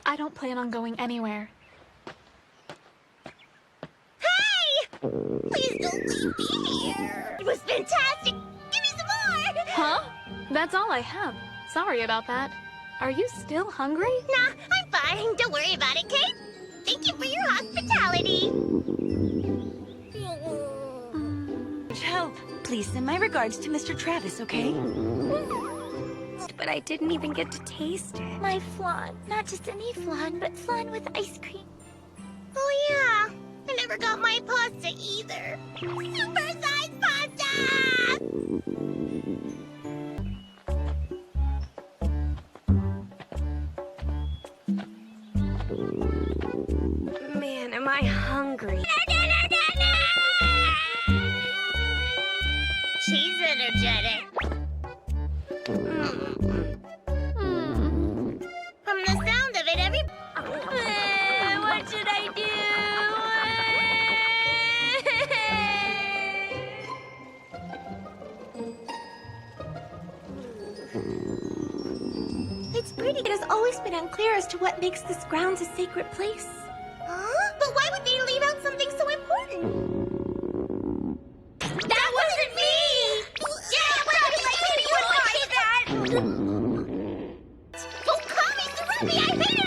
I don't plan on going anywhere. Hey! Please don't leave me here. It was fantastic. Give me some more. Huh? That's all I have. Sorry about that. Are you still hungry? Nah, I'm fine. Don't worry about it, Kate. Thank you for your hospitality. Help. Please send my regards to Mr. Travis, okay? But I didn't even get to taste it. My flan. Not just any flan, but flan with ice cream. Oh, yeah. I never got my pasta either. Super-sized pasta! Man, am I hungry. She's energetic. From the sound of it, what should I do? It's pretty. It has always been unclear as to what makes this grounds a sacred place. Huh? But why would they leave out something so important? That wasn't me! Yeah, but I was like, anyone would say that! Oh, Kami, Surubi, I hate it!